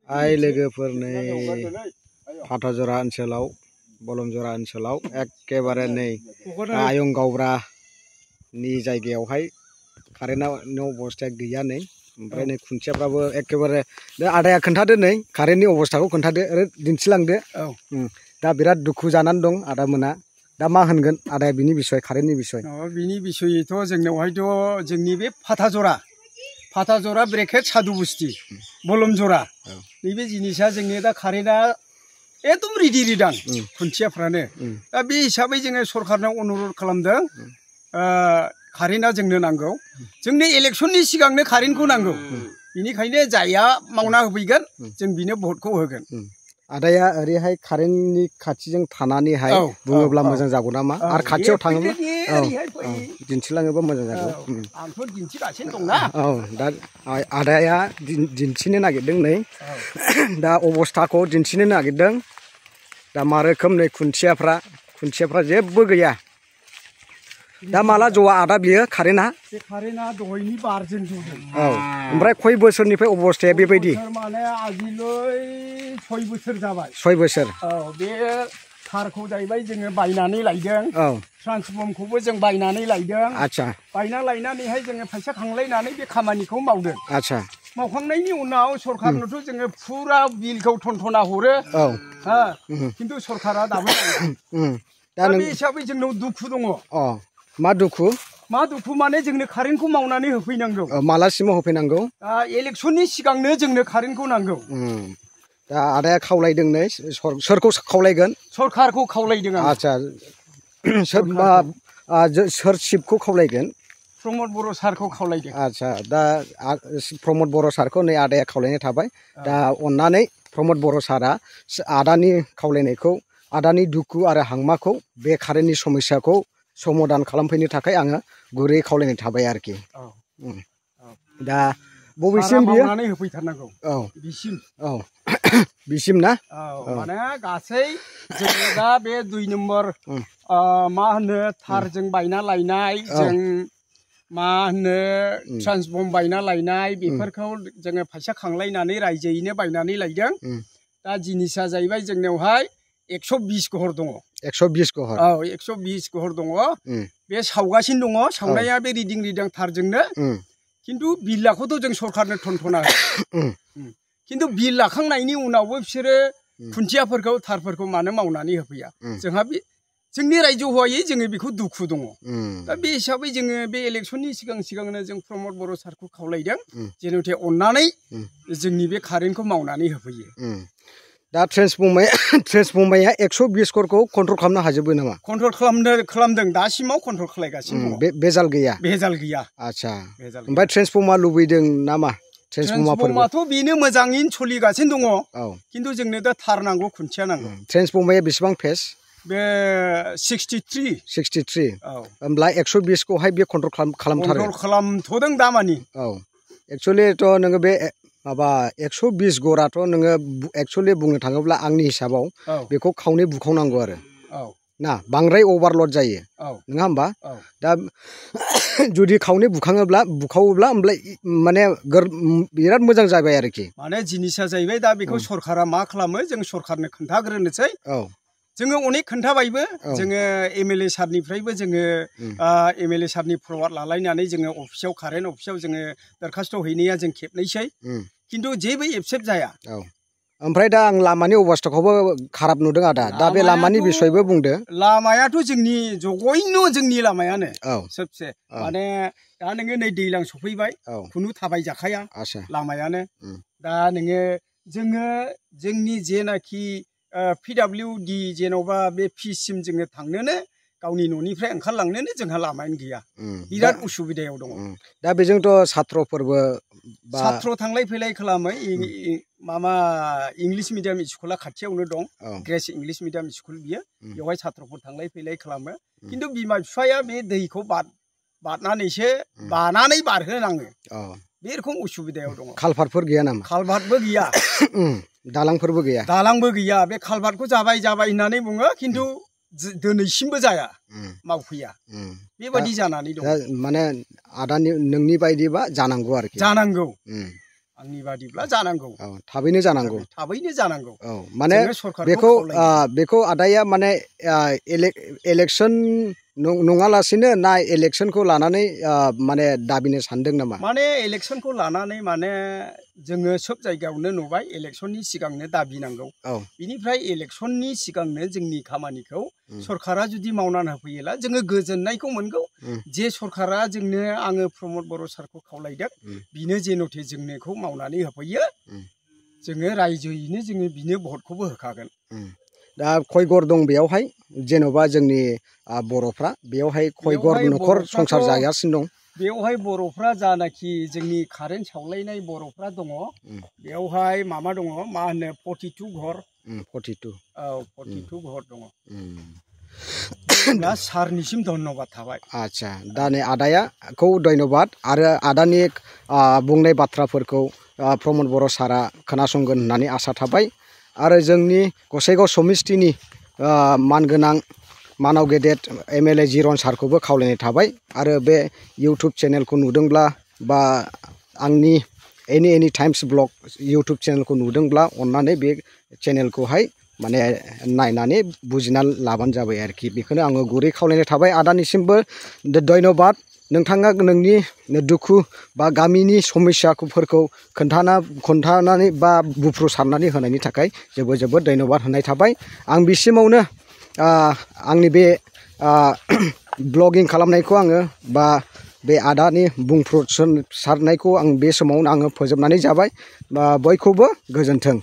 आइ लोगोफोर नै फाथाजरा ओनसोलाव बलमजरा ओनसोलाव एखेबारे नै आयं गावब्रानि जायगायावहाय कारेन्टनि अबस्थाया गैया नै ओमफ्राय नै खुन्थियाफ्राबो एखेबारे आदाया खोन्थादो नै कारेन्टनि अबस्थाखौ खोन्थादो दिन्थिलांदो। दा बिराद दुखु जानानै दं आदामोना। दा मा होनगोन आदाया बिनि बिसय कारेन्टनि बिसय? बिनि बिसयथ' जोंनावहायथ' जोंनि बे फाथाजरा ब्रेकेट सादु बुस्थि बलमजरा नैबे जिनिसा जोंनि दा कारेन्टआ एकदम रेडि रिदां खुन्थियाफ्रानो। दा बे हिसाबै जोङो सरकारनाव अनुरद खालामदों कारेन्टआ जोंनो नांगौ। जोंनो इलेक्सननि सिगांनो कारेन्टखौ नांगौ। बेनिखायनो जायहा मावना होफैगोन जों बिनो भटखौ होगोन। आदाया ओरैहाय कारेन्टनि खाथिजों थानानैहाय बुङोब्ला मोजां जागौ नामा? आरो खाथियाव थाङोब्ला दिन्थिलाङोबा मोजां जागौ। आंथ' दिन्थिगासिनो दंना। दा आदाया दिन्थिनो नागिरदों नै दा अबस्थाखौ दिन्थिनो नागिरदों। दा मा रोखोम नै खुन्थियाफ्रा जेबो गैया। दा माला जवा आदा बियो कारेन्टआ? बे कारेन्टआ दहायनि बारजों जदों। ओमफ्राय खय बोसोरनिफ्राय अबस्थाया बेबायदि? माने आजिलै 6 बोसोर जाबाय। 6 बोसोर। बे थारखौ जाहैबाय जोङो बायनानै लायदों। ट्रान्सफर्मखौबो जों बायनानै लायदों। आच्छा। बायना लायनानैहाय जोङो फैसा खांलायनानै बे खामानिखौ मावदों। आच्छा। मावखांनायनि उनाव सरकारनोथ' जोङो फुरा बिलखौ थनथना हरो। खिन्थु सरकारा दाबो दा बे हिसाबै जोंनाव दुखु दङ। मा दुखु? मा दुखु माने जोंनो कारेन्टखौ मावनानै होफैनांगौ। मालासिमाव होफैनांगौ? इलेक्सननि सिगांनो जोंनो कारेन्टखौ नांगौ। दा आदाया खावलायदों नै सोरखौ खावलायगोन? सरकारखौ खावलायदों आं। आच्छा। सोर चिफखौ खावलायगोन? प्रमद बर' सारखौ खावलायदों। आच्छा। दा प्रमद बर' सारखौ नै आदाया खावलायनाय थाबाय। दा अननानै प्रमद बर' सारा आदानि खावलायनायखौ आदानि दुखु आरो हांमाखौ बे कारेन्टनि समस्याखौ समाधान खालामफैनो थाखाय आङो गुरै खावलायनाय थाबाय आरोखि। दा बबेसिम बियो? मावनानै होफैथारनांगौ। बिसिम। बिसिम ना? माने गासै जोङो दा बे 2 नम्बर मा होनो थारजों बायना लायनाय, जों मा होनो ट्रान्सफर्म बायना लायनाय, बेफोरखौ जोङो फैसा खांलायनानै रायजोयैनो बायनानै लायदों। दा जिनिसा जाहैबाय जोंनियावहाय 120 घर दङ। 120 घर? 120 घर दङ। बे सावगासिनो दङ। सावनाया बे रिदिं रिदां थारजोंनो। खिन्थु बिलखौथ' जों सरकारनो थनथना होयो। खिन्थु बिल लाखांनायनि उनावबो बिसोरो खुन्थियाफोरखौ थारफोरखौ मानो मावनानै होफैया? जोंहा बे जोंनि रायजो हयै जोङो बेखौ दुखु दङ। दा बे हिसाबै जोङो बे इलेक्सननि सिगांनो जों प्रमद बर' सारखौ खावलायदों जेन'थे अननानै जोंनि बे कारेन्टखौ मावनानै होफैयो। दा ट्रेन्सफर्माया 120 घरखौ कन्ट्रल खालामनो हाजोबो नामा? कन्ट्रल खालामदों। दासिमाव कन्ट्रल खालामगासिनो दङ। बेजाल गैया? बेजाल गैया। आच्छा। ओमफ्राय ट्रेन्सफर्मा लुबैदों नामा? ट्रेन्सफर्माथ' बेनो मोजाङैनो सोलिगासिनो दङ। खिन्थु जोंनो दा थार नांगौ, खुन्थिया नांगौ। ट्रेन्सफर्माया बेसेबां फेस? बे 63। 63। होमब्ला 120 खौहाय बे कन्ट्रल खालामथारो? कन्ट्रल खालामथ'दों दामानि। एक्सुवेलिथ' नोङो बे माबा 120 घराथ' नोङो एक्सुवेलि बुंनो थाङोब्ला आंनि हिसाबाव बेखौ खावनै बुखावनांगौ आरो ना, बांद्राय अभारलड जायो नङा होमबा? दा जुदि खावनै बुखावोब्ला होमब्ला माने बिराद मोजां जाबाय आरोखि। माने जिनिसा जाहैबाय दा बेखौ सरकारा मा खालामो जों सरकारनो खोन्थाग्रोनोसै। जोङो अनेक खोन्थाबायबो। जोङो MLA सारनिफ्रायबो जोङो MLA सारनि फरवार्ड लालायनानै जोङो अफिसाव कारेन्ट अफिसाव जोङो दरखास्त' हैनाया जों खेबनैसै। खिन्थु जेबो एक्सेप्ट जाया। ओमफ्राय दा आं लामानि अबस्थाखौबो खाराब नुदों आदा। दा बे लामानि बिसयबो बुंदो। लामायाथ' जोंनि जगैनो जोंनि लामायानो सबसे। माने दा नोङो नै दैज्लां सफैबाय, खुनु थाबाय जाखाया लामायानो। दा नोङो जोंनि जेनाखि PWD जेन'बा बे फिसिम जोङो थांनोनो गावनि न'निफ्राय ओंखारलांनोनो जोंहा लामायानो गैया। बिराद उसुबिदायाव दङ। दा बेजोंथ' सात्रफोरबो सात्र थांलाय फैलाय खालामो। माबा इंलिश मिडियाम स्कुला खाथियावनो दं। ग्रेस इंलिश मिडियाम स्कुल बियो। बेवहाय सात्रफोर थांलाय फैलाय खालामो। खिन्थु बिमा बिफाया बे दैखौ बारनानैसो बानानै बारहोनाङो। बे रोखोम उसुबिदायाव दङ। कालभार्टफोर गैया नामा? कालभार्टबो गैया। दालांफोरबो गैया? दालांबो गैया। बे कालभार्टखौ जाबाय होननानै बुङो, खिन्थु दिनैसिमबो जाया, मावफैया। बेबायदि जानानै दं। माने आदानि नोंनि बायदिबा जानांगौ आरोखि? जानांगौ। आंनि बादिब्ला जानांगौ थाबैनो जानांगौ औ माने बेखौ आदाया माने इलेक्सन नङालासिनो ना इलेक्सनखौ लानानै माने दाबिनो सानदों नामा माने इलेक्सनखौ लानानै माने जोङो सब जायगायावनो नुबाय इलेक्सननि सिगांनो दाबिनांगौ बिनिफ्राय इलेक्सननि सिगांनो जोंनि खामानिखौ सरकारा जुदि मावनानै होफैयोला जोङो गोजोननायखौ मोनगौ जे सरकारा जोंनो आङो प्रमद बर' सारखौ खावलायदों बिनो जेन'थे जोंनोखौ मावनानै होफैयो जोङो रायजोयैनो जोङो बिनो भटखौबो होखागोन दा खयगर दं बेयावहाय जेन'बा जोंनि बर'फ्रा बेयावहाय खयगर न'खर संसार जागासिनो दं बेयावहाय बर'फ्रा जानाखि जोंनि कारेन्ट सावलायनाय बर'फ्रा दङ बेयावहाय माबा दङ मा होनो 42 घर 42 औ 42 घर दङ दा सारनिसिम धन्यबाद थाबाय आच्छा दा नै आदायाखौ धन्यबाद आरो आदानि बुंनाय बाथ्राफोरखौ प्रमद बर' सारा खोनासंगोन होननानै आसा थाबाय आरो जोंनि गसाइगाव समिस्थिनि मानगोनां मानाव गेदेर MLA जिरन सारखौबो खावलायनाय थाबाय आरो बे इउटुब चेनेलखौ नुदोंब्ला बा आंनि एनि टाइम्स ब्लग इउटुब चेनेलखौ नुदोंब्ला अन्नानै बे चेनेलखौहाय माने नायनानै बुजिना लाबानो जाबाय आरोखि बेखौनो आङो गुरै खावलायनाय थाबाय आदानिसिमबो धन्यबाद नोंथाङा नोंनि दुखु बा गामिनि समस्याफोरखौ खोन्थानानै बा बुफ्रुसारनानै होनायनि थाखाय जोबोद जोबोद धन्यबाद होनाय थाबाय आं बिसिमावनो आंनि बे ब्लगिं खालामनायखौ आङो बा बे आदानि बुंफ्रुसारनायखौ आं बे समावनो आङो फोजोबनानै जाबाय बयखौबो गोजोन्थों